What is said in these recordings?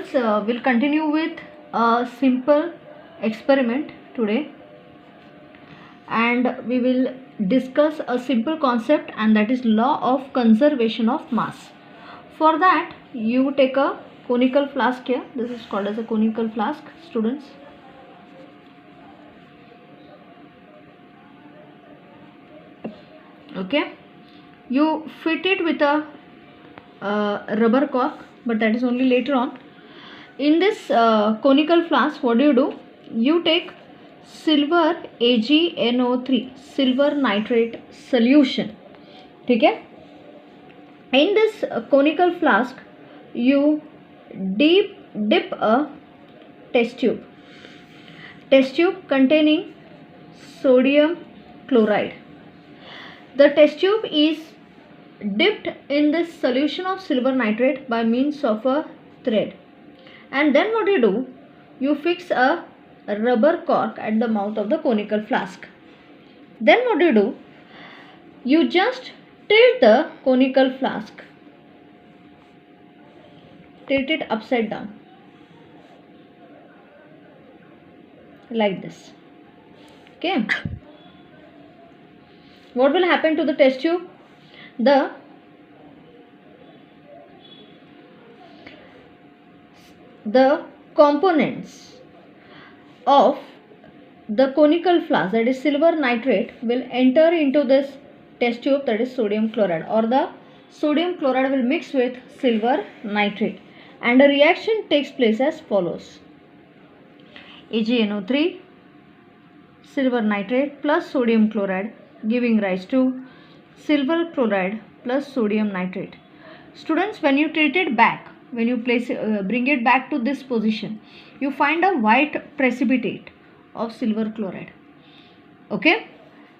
Students, will continue with a simple experiment today, and we will discuss a simple concept, and that is law of conservation of mass. For that, you take a conical flask here. This is called as a conical flask, students. Okay, you fit it with a rubber cork, but that is only later on. In this conical flask, what do? You take silver AgNO3, silver nitrate solution. Okay? In this conical flask, you dip a test tube containing sodium chloride. The test tube is dipped in this solution of silver nitrate by means of a thread. And then what do? You fix a rubber cork at the mouth of the conical flask. Then what do? You just tilt the conical flask. Tilt it upside down. Like this. Okay. What will happen to the test tube? The components of the conical flask, that is silver nitrate, will enter into this test tube, that is sodium chloride, or the sodium chloride will mix with silver nitrate, and a reaction takes place as follows: AgNO3, silver nitrate plus sodium chloride, giving rise to silver chloride plus sodium nitrate. Students, when you tilt it back, when you bring it back to this position, you find a white precipitate of silver chloride. Okay,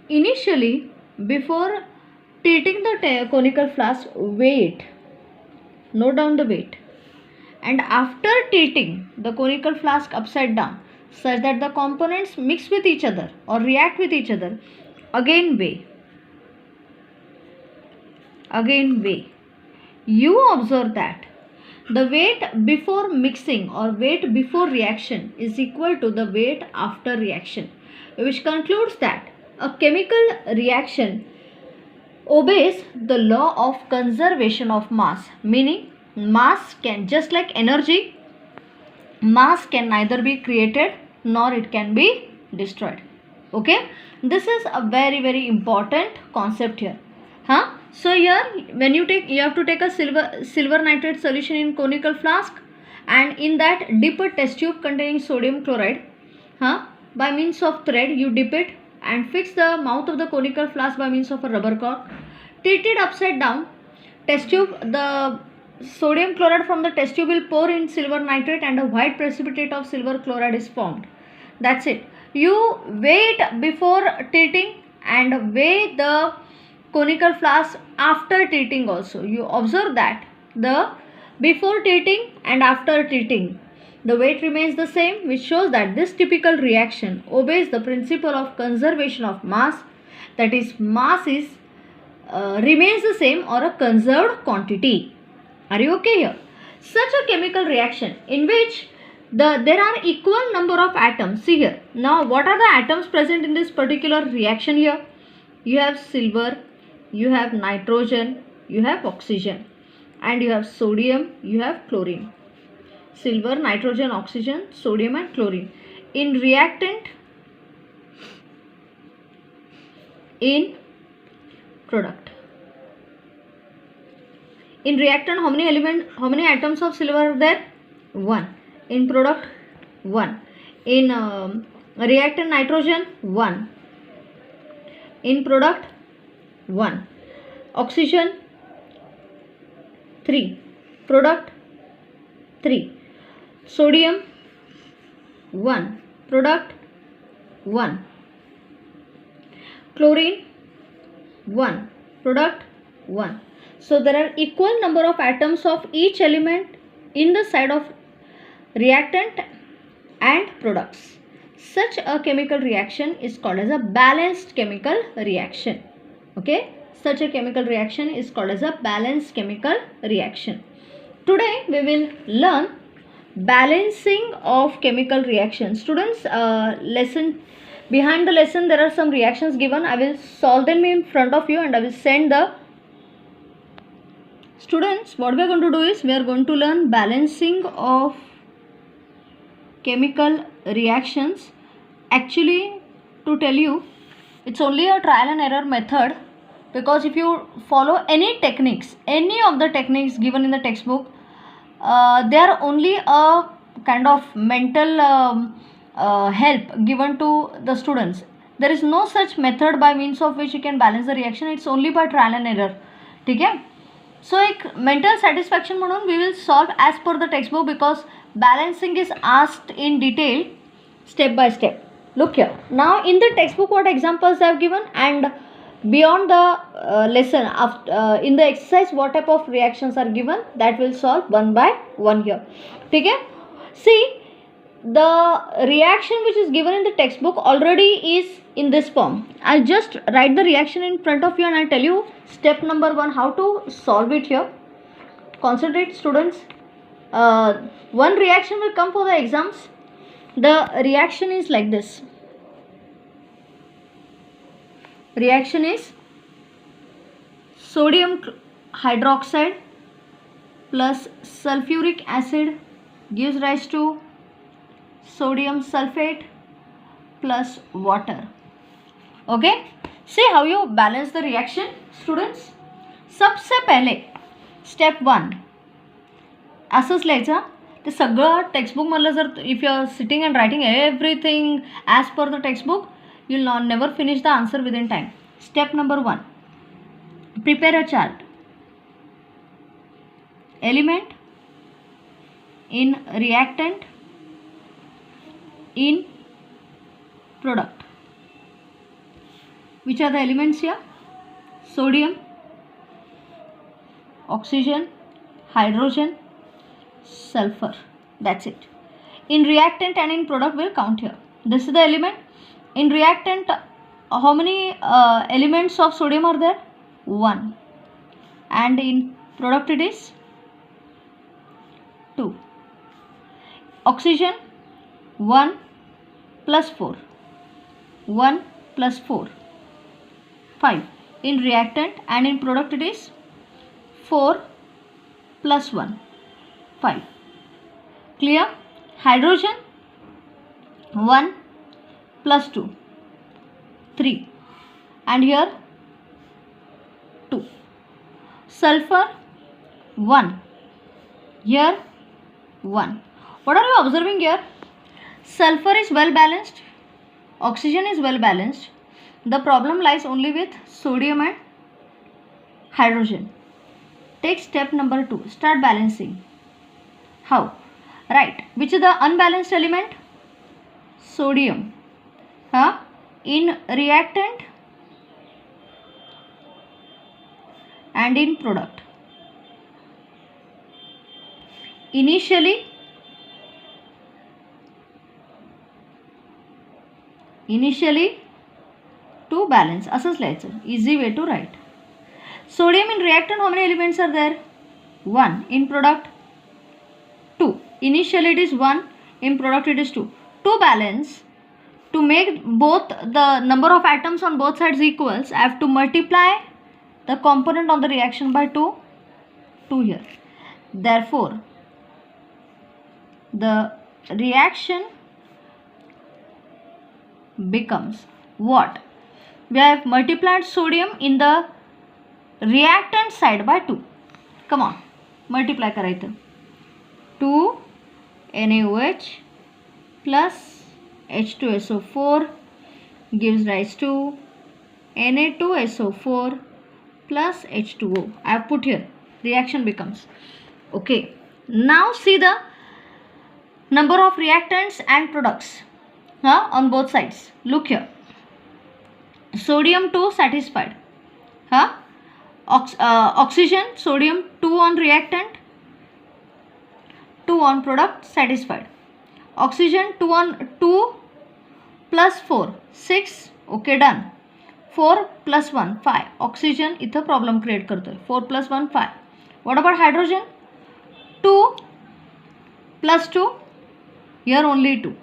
initially, before tilting the conical flask, weight, note down the weight, and after tilting the conical flask upside down such that the components mix with each other or react with each other, again weigh. You observe that the weight before mixing or weight before reaction is equal to the weight after reaction, which concludes that a chemical reaction obeys the law of conservation of mass, meaning mass can, just like energy, mass can neither be created nor it can be destroyed. Okay, this is a very important concept here. So here, when you have to take a silver nitrate solution in conical flask, and in that dip a test tube containing sodium chloride. By means of thread, you dip it and fix the mouth of the conical flask by means of a rubber cork. Tilt it upside down. Test tube, the sodium chloride from the test tube will pour in silver nitrate, and a white precipitate of silver chloride is formed. That's it. You weigh it before tilting and weigh the conical flask after tilting also. You observe that the before tilting and after tilting, the weight remains the same, which shows that this typical reaction obeys the principle of conservation of mass, that is, mass is remains the same or a conserved quantity. Are you okay here? Such a chemical reaction in which there are equal number of atoms. See here. Now, what are the atoms present in this particular reaction here? You have silver, you have nitrogen, you have oxygen, and you have sodium, you have chlorine. Silver, nitrogen, oxygen, sodium and chlorine. In reactant, in product. In reactant, how many atoms of silver are there? 1. In product, 1. In reactant nitrogen, 1. In product, 1. Oxygen, 3. Product, 3. Sodium, 1. Product, 1. Chlorine, 1. Product, 1. So there are equal number of atoms of each element in the side of reactant and products. Such a chemical reaction is called as a balanced chemical reaction. Okay, such a chemical reaction is called as a balanced chemical reaction. Today we will learn balancing of chemical reactions. Students, lesson behind the lesson there are some reactions given. I will solve them in front of you and I will send the students. What we are going to do is we are going to learn balancing of chemical reactions. Actually, to tell you, it's only a trial and error method, because if you follow any techniques, any of the techniques given in the textbook, they are only a kind of mental help given to the students. There is no such method by means of which you can balance the reaction. It's only by trial and error. ठीक है. So एक mental satisfaction म्हणून we will solve as per the textbook, because balancing is asked in detail step by step. Look here. Now in the textbook what examples they have given, and beyond the lesson in the exercise what type of reactions are given, that will solve one by one here. ठीक है. See, the reaction which is given in the textbook already is in this form. I'll just write the reaction in front of you and I'll tell you step number 1 how to solve it here. Concentrate, students. One reaction will come for the exams. The reaction is like this. Reaction is sodium hydroxide plus sulfuric acid gives rise to sodium sulfate plus water. Okay, see how you balance the reaction, students. सबसे पहले step 1 असंच लिहायचं. ते सगळं टेक्स्टबुकमधलं जर if you are sitting and writing everything as per the textbook, you will never finish the answer within time. Step number 1, prepare a chart. Element in reactant in product. Which are the elements here? Sodium, oxygen, hydrogen, sulfur. That's it. In reactant and in product will count here. This is the element. In reactant, how many elements of sodium are there? 1. And in product it is 2. Oxygen 1 plus 4. 1 plus 4. 5. In reactant and in product it is 4 plus 1. 5. Clear? Hydrogen 1 plus 2, 3, and here 2. Sulfur 1, here 1. What are you observing here? Sulfur is well balanced, oxygen is well balanced. The problem lies only with sodium and hydrogen. Take step number 2, start balancing. How? Right, which is the unbalanced element? Sodium. In reactant and in product. Initially to balance. असंच लिहायचं. Easy way to write. Sodium in reactant, how many elements are there? 1. In product 2. Initially it is 1. In product it is 2. To balance, to make both the number of atoms on both sides equals, I have to multiply the component of the reaction by 2 here. Therefore, the reaction becomes what? We have multiplied sodium in the reactant side by 2. Come on, multiply करायचं. 2 NaOH plus H2SO4 gives rise to Na2SO4 plus H2O. I have put here. Reaction becomes. Okay. Now see the number of reactants and products on both sides. Look here. Sodium 2 satisfied. Oxygen, sodium 2 on reactant, 2 on product, satisfied. Oxygen 2 on 2 plus 4, 6. Okay, done. 4 plus 1, 5. Oxygen इथं problem create करतोय. 4 plus 1, 5. What about hydrogen? 2 plus 2, here only 2.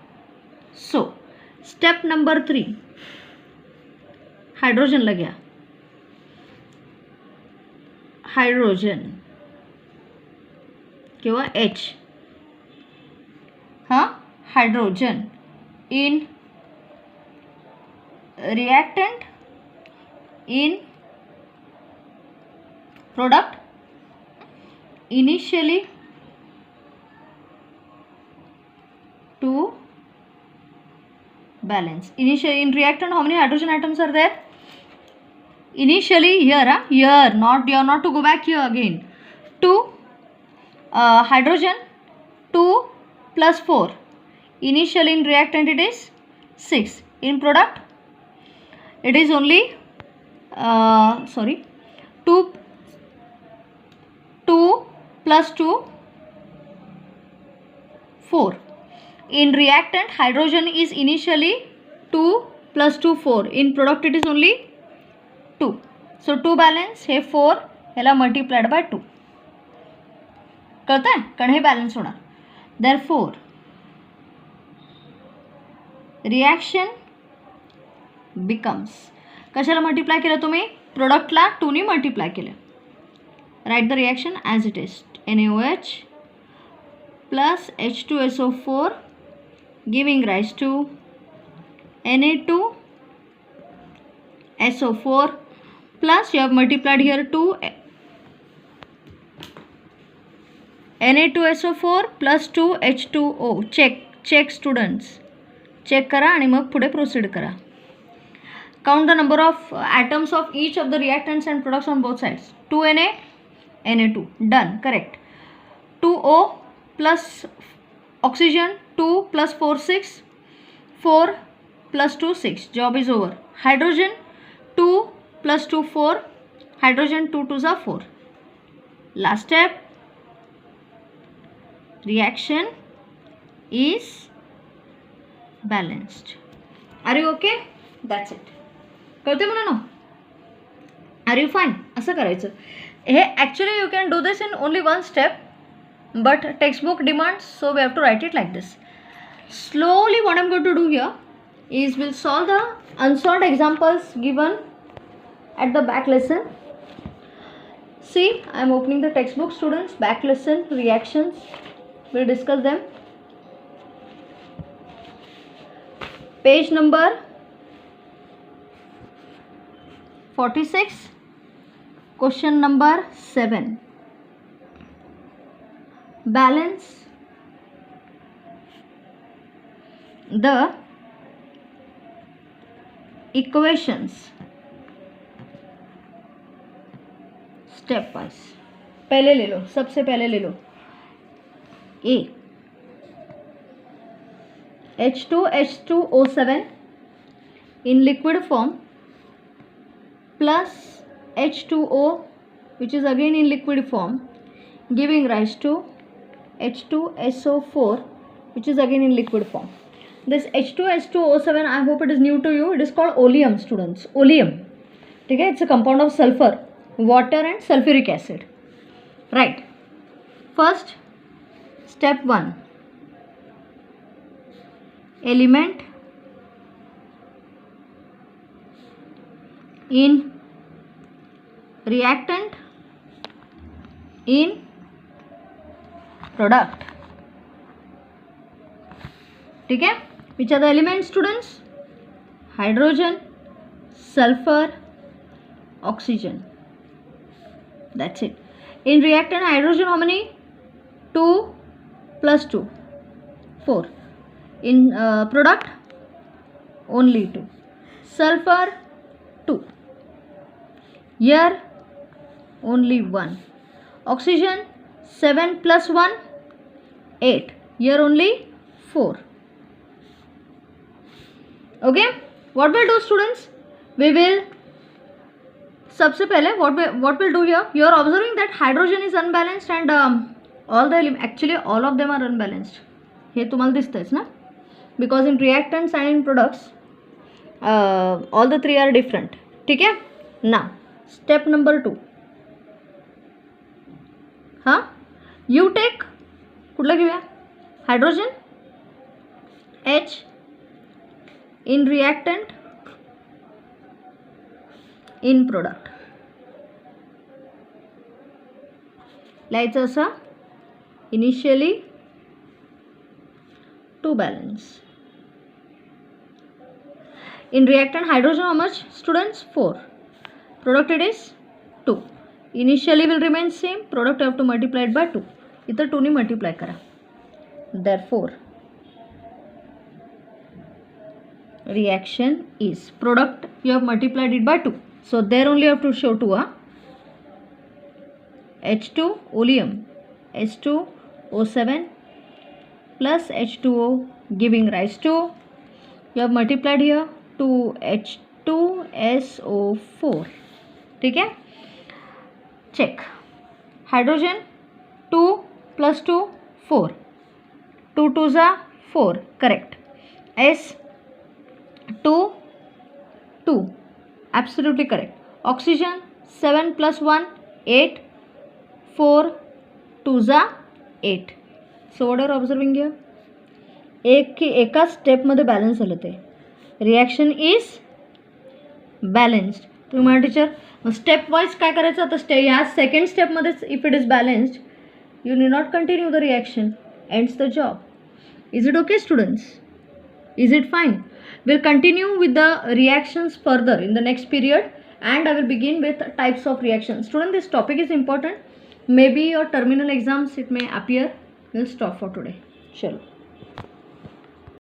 So step number 3, hydrogen लग गया, hydrogen किंवा H, हाँ hydrogen in reactant in product initially to balance. Initially in reactant how many hydrogen atoms are there? Initially here, here not, you are not to go back here again. 2 hydrogen, 2 plus 4. Initially in reactant it is 6. In product it is only 2 plus 2, 4. In reactant hydrogen is initially 2 plus 2, 4. In product it is only 2. So 2 balance हे 4 ह्याला multiplied by 2. कळतं आहे, कारण हे balance होणार. Therefore reaction becomes, कशाला multiply केलं तुम्ही, प्रोडक्टला 2 ने मल्टिप्लाय केलं. Write the reaction as it is. NaOH plus H2SO4 giving rise to Na2SO4 plus you have multiplied here 2 Na2SO4 plus 2 H2O. Check students, check करा आणि मग पुढे प्रोसीड करा. Count the number of atoms of each of the reactants and products on both sides. 2Na, Na2. Done. Correct. 2O plus oxygen, 2 plus 4, 6. 4 plus 2, 6. Job is over. Hydrogen, 2 plus 2, 4. Hydrogen, 2 2s are 4. Last step. Reaction is balanced. Are you okay? That's it. कळते म्हणा ना. Are you fine. असं करायचं. हे actually you can do this in only one step, but textbook demands, so we have to write it like this. Slowly what I am going to do here is will solve the unsolved examples given at the back lesson. See, I am opening the textbook, students. Back lesson reactions, we'll discuss them. Page number 46, question number 7. Balance the equations step wise. पहले ले लो, सबसे पहले ले लो ए H2H2O7 in liquid form plus H2O which is again in liquid form giving rise to H2SO4 which is again in liquid form. This H2H2O7, I hope it is new to you. It is called oleum, students. Oleum. Okay, it's a compound of sulfur, water and sulfuric acid. Right. First, step 1. Element in reactant in product. ठीक है. Which are the elements, students? Hydrogen, sulfur, oxygen. That's it. In reactant hydrogen how many? 2 plus 2, 4. In product only 2. Sulfur 2. Here only 1. Oxygen 7 plus 1, 8. Here only 4. Okay. What we'll do, students? We will सबसे पहले what we'll do here, you are observing that hydrogen is unbalanced and all the actually all of them are unbalanced. हे तुम्हाला दिसतंयच ना, because in reactants and in products all the three are different. ठीक है. Now step number 2. हां, you take कुठला घेऊया, hydrogen, H, in reactant, in product. लिहायचं असं initially to balance. In reactant hydrogen how much students? 4. Product it is 2. Initially will remain same, product you have to multiply it by 2. इथं 2 ने multiply करा. Therefore reaction is product you have multiplied it by 2. So there only you have to show 2. H2 oleum H2O7 plus H2O giving rise to, you have multiplied here to H2SO4. ठीक है, check. Hydrogen 2 plus 2 4, 2 2s are 4, correct. S 2 2, absolutely correct. Oxygen 7 plus 1 8, 4 2s are 8. So what are you observing here? एका स्टेपमध्ये balance झालं ते. Reaction is balanced. तुम्ही म्हणा teacher step wise काय करायचं आता ह्या सेकंड स्टेपमध्येच if it is balanced you need not continue the reaction, ends the job. Is it okay students? Is it fine? We'll continue with the reactions further in the next period, and I will begin with types of reactions. Student, this topic is important. Maybe your terminal exams it may appear. We'll stop for today. Chalo.